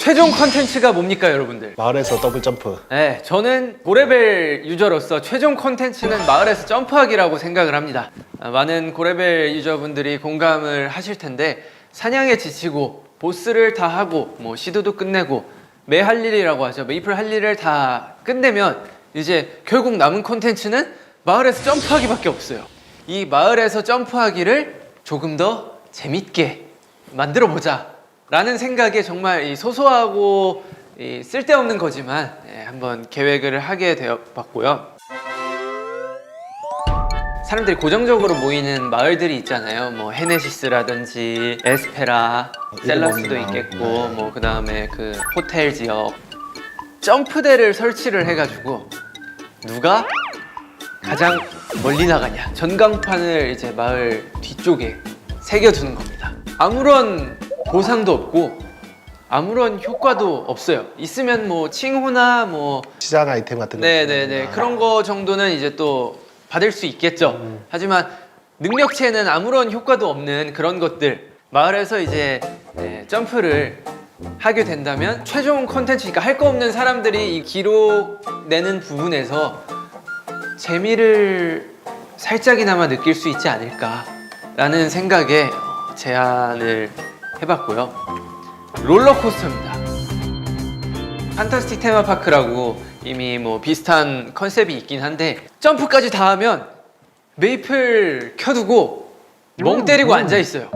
최종 컨텐츠가 뭡니까 여러분들? 마을에서 더블 점프. 네, 저는 고레벨 유저로서 최종 컨텐츠는 마을에서 점프하기라고 생각을 합니다. 많은 고레벨 유저분들이 공감을 하실 텐데 사냥에 지치고 보스를 다 하고 뭐 시도도 끝내고 매 할 일이라고 하죠. 메이플 할 일을 다 끝내면 이제 결국 남은 컨텐츠는 마을에서 점프하기밖에 없어요. 이 마을에서 점프하기를 조금 더 재밌게 만들어 보자 라는 생각에 정말 이 소소하고 이 쓸데없는 거지만 한번 계획을 하게 되어봤고요. 사람들이 고정적으로 모이는 마을들이 있잖아요. 뭐 헤네시스라든지 에스페라, 셀라스도 있겠고, 뭐 그 다음에 그 호텔 지역 점프대를 설치를 해가지고 누가 가장 멀리 나가냐 전광판을 이제 마을 뒤쪽에 새겨두는 겁니다. 아무런 보상도 없고 아무런 효과도 없어요. 있으면 뭐 칭호나 뭐 시장 아이템 같은 거. 네네네 그런 거 정도는 이제 또 받을 수 있겠죠. 하지만 능력치에는 아무런 효과도 없는 그런 것들 마을에서 이제 점프를 하게 된다면 최종 컨텐츠니까 할 거 없는 사람들이 이 기록 내는 부분에서 재미를 살짝이나마 느낄 수 있지 않을까라는 생각에 제안을 해봤고요. 롤러코스터입니다. 판타스틱 테마파크라고 이미 뭐 비슷한 컨셉이 있긴 한데 점프까지 다 하면 메이플 켜두고 멍 때리고 앉아있어요.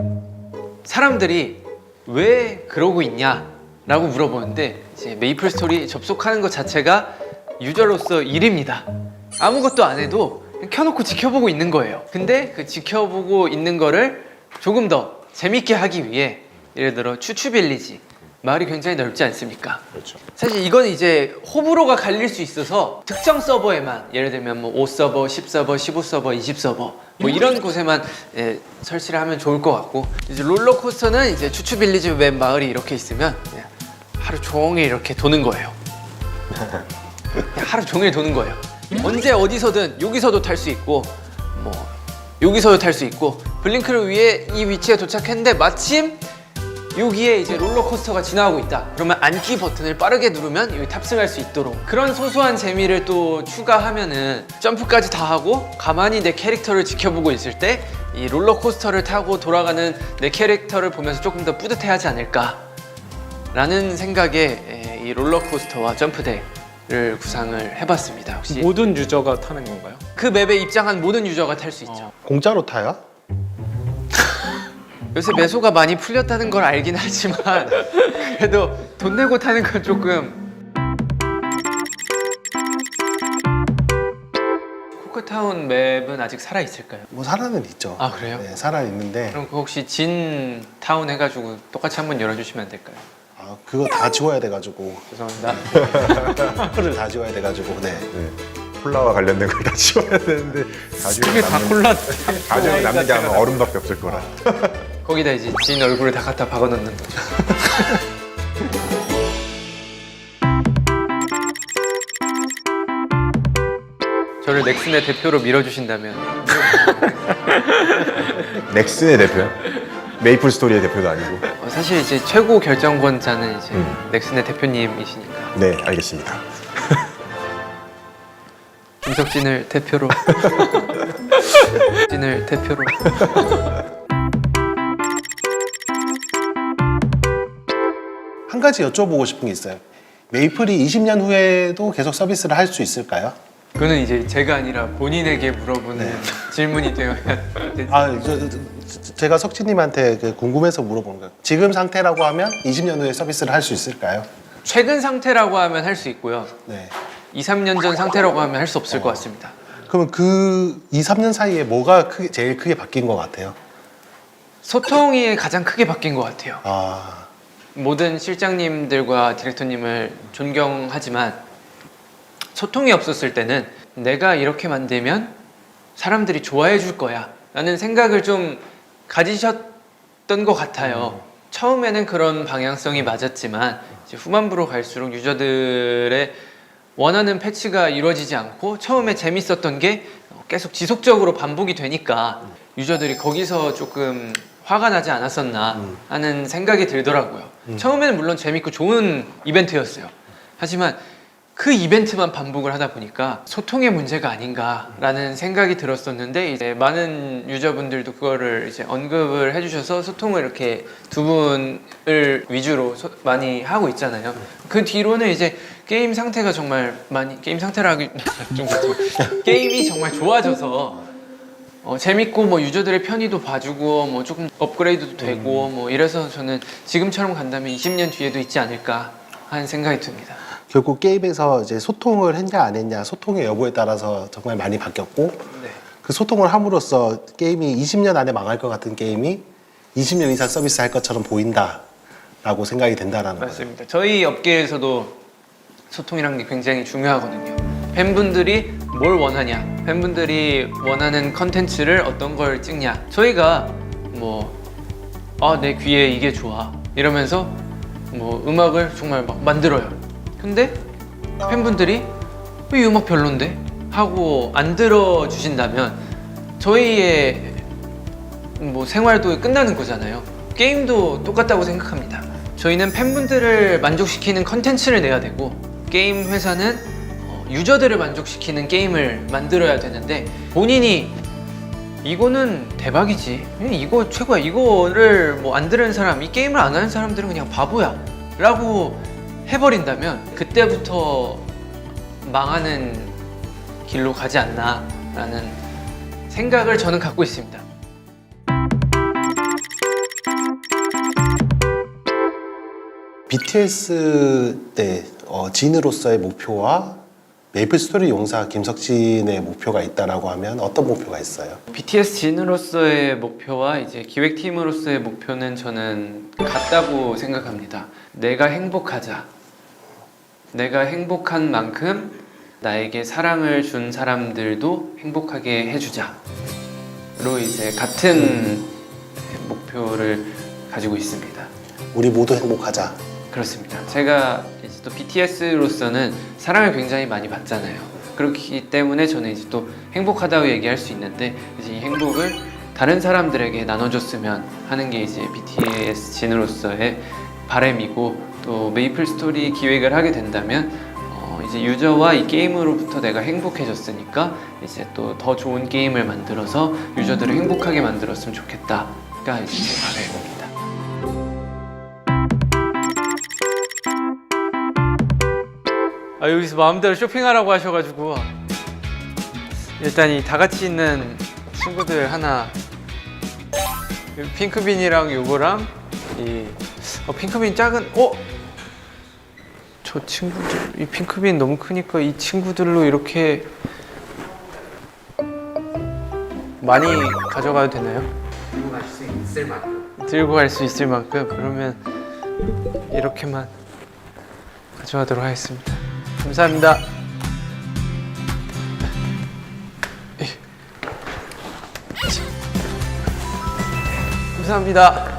사람들이 왜 그러고 있냐 라고 물어보는데 이제 메이플 스토리 접속하는 것 자체가 유저로서 일입니다. 아무것도 안 해도 그냥 켜놓고 지켜보고 있는 거예요. 근데 그 지켜보고 있는 거를 조금 더 재밌게 하기 위해 예를 들어 추추빌리지 마을이 굉장히 넓지 않습니까? 그렇죠. 사실 이건 이제 호불호가 갈릴 수 있어서 특정 서버에만 예를 들면 뭐 5서버, 10서버, 15서버, 20서버 뭐 이런 곳에만 설치를 하면 좋을 것 같고 이제 롤러코스터는 이제 추추빌리지 웬 마을이 이렇게 있으면 그냥 하루 종일 이렇게 도는 거예요. 그냥 하루 종일 도는 거예요. 언제 어디서든 여기서도 탈 수 있고 뭐 여기서도 탈 수 있고 블링크를 위해 이 위치에 도착했는데 마침 여기에 이제 롤러코스터가 지나가고 있다. 그러면 앉기 버튼을 빠르게 누르면 여기 탑승할 수 있도록 그런 소소한 재미를 또 추가하면은 점프까지 다 하고 가만히 내 캐릭터를 지켜보고 있을 때 이 롤러코스터를 타고 돌아가는 내 캐릭터를 보면서 조금 더 뿌듯해하지 않을까 라는 생각에 이 롤러코스터와 점프대를 구상을 해봤습니다. 혹시 모든 유저가 타는 건가요? 그 맵에 입장한 모든 유저가 탈 수 있죠. 공짜로 타요? 요새 매소가 많이 풀렸다는 걸 알긴 하지만 그래도 돈 내고 타는 건 조금 코크타운 맵은 아직 살아있을까요? 뭐 살아는 있죠. 아 그래요? 네, 살아 있는데. 그럼 그 혹시 진 타운 해가지고 똑같이 한번 열어주시면 안 될까요? 아, 그거 다 지워야 돼가지고. 죄송합니다. 풀을 다 지워야 돼가지고. 네. 네. 콜라와 관련된 걸 다 지워야 되는데 이게 다 콜라 가지고 남는 게 아마 얼음밖에 없을 거라. 거기다 이제 진 얼굴을 다 갖다 박아놓는 거죠. 저를 넥슨의 대표로 밀어주신다면 넥슨의 대표야? 메이플 스토리의 대표도 아니고. 사실 이제 최고 결정권자는 이제 넥슨의 대표님이시니까 네, 알겠습니다. 김석진을 대표로 진을 대표로 한 가지 여쭤보고 싶은 게 있어요. 메이플이 20년 후에도 계속 서비스를 할 수 있을까요? 그거는 이제 제가 아니라 본인에게 물어보는 질문이 되어야 되지. 아, 제가 석진님한테 궁금해서 물어보는 거예요. 지금 상태라고 하면 20년 후에 서비스를 할 수 있을까요? 최근 상태라고 하면 할 수 있고요. 네. 2, 3년 전 상태라고 하면 할 수 없을 것 같습니다. 그러면 그 2, 3년 사이에 뭐가 제일 크게 바뀐 것 같아요? 소통이 가장 크게 바뀐 것 같아요. 아, 모든 실장님들과 디렉터님을 존경하지만 소통이 없었을 때는 내가 이렇게 만들면 사람들이 좋아해 줄 거야 라는 생각을 좀 가지셨던 것 같아요. 처음에는 그런 방향성이 맞았지만 이제 후반부로 갈수록 유저들의 원하는 패치가 이루어지지 않고 처음에 재밌었던 게 계속 지속적으로 반복이 되니까 유저들이 거기서 조금 화가 나지 않았었나 하는 생각이 들더라고요. 처음에는 물론 재밌고 좋은 이벤트였어요. 하지만 그 이벤트만 반복을 하다 보니까 소통의 문제가 아닌가라는 생각이 들었었는데 이제 많은 유저분들도 그거를 이제 언급을 해주셔서 소통을 이렇게 두 분을 위주로 많이 하고 있잖아요. 그 뒤로는 이제 게임 상태가 정말 많이 게임 상태라 하기 좀 그렇지만 게임이 정말 좋아져서 재밌고 뭐 유저들의 편의도 봐주고 뭐 조금 업그레이드도 되고 뭐 이래서 저는 지금처럼 간다면 20년 뒤에도 있지 않을까 하는 생각이 듭니다. 결국 게임에서 이제 소통을 했냐 안 했냐 소통의 여부에 따라서 정말 많이 바뀌었고 네. 그 소통을 함으로써 게임이 20년 안에 망할 것 같은 게임이 20년 이상 서비스할 것처럼 보인다라고 생각이 된다라는 거예요. 맞습니다. 저희 업계에서도 소통이라는 게 굉장히 중요하거든요. 팬분들이 뭘 원하냐, 팬분들이 원하는 컨텐츠를 어떤 걸 찍냐. 저희가 내 귀에 이게 좋아 이러면서 음악을 정말 막 만들어요. 근데 팬분들이 이 음악 별론데 하고 안 들어주신다면 저희의 생활도 끝나는 거잖아요. 게임도 똑같다고 생각합니다. 저희는 팬분들을 만족시키는 컨텐츠를 내야 되고 게임 회사는 유저들을 만족시키는 게임을 만들어야 되는데 본인이 이거는 대박이지, 이거 최고야, 이거를 안 들은 사람, 이 게임을 안 하는 사람들은 그냥 바보야 라고 해버린다면 그때부터 망하는 길로 가지 않나 라는 생각을 저는 갖고 있습니다. BTS 때 진으로서의 목표와 메이플 스토리 용사 김석진의 목표가 있다라고 하면 어떤 목표가 있어요? BTS 진으로서의 목표와 이제 기획팀으로서의 목표는 저는 같다고 생각합니다. 내가 행복하자. 내가 행복한 만큼 나에게 사랑을 준 사람들도 행복하게 해주자로 이제 같은 목표를 가지고 있습니다. 우리 모두 행복하자. 그렇습니다. 제가 이제 또 BTS로서는 사랑을 굉장히 많이 받잖아요. 그렇기 때문에 저는 이제 또 행복하다고 얘기할 수 있는데 이제 이 행복을 다른 사람들에게 나눠줬으면 하는 게 이제 BTS 진으로서의 바람이고 또 메이플 스토리 기획을 하게 된다면 이제 유저와 이 게임으로부터 내가 행복해졌으니까 이제 또 더 좋은 게임을 만들어서 유저들을 행복하게 만들었으면 좋겠다가 이제 제 바람입니다. 여기서 마음대로 쇼핑하라고 하셔가지고 일단 이 다 같이 있는 친구들 하나, 핑크빈이랑 요거랑 이 핑크빈 작은 저 친구들, 이 핑크빈 너무 크니까 이 친구들로 이렇게 많이 가져가도 되나요? 들고 갈 수 있을 만큼. 들고 갈 수 있을 만큼. 그러면 이렇게만 가져가도록 하겠습니다. 감사합니다. 감사합니다.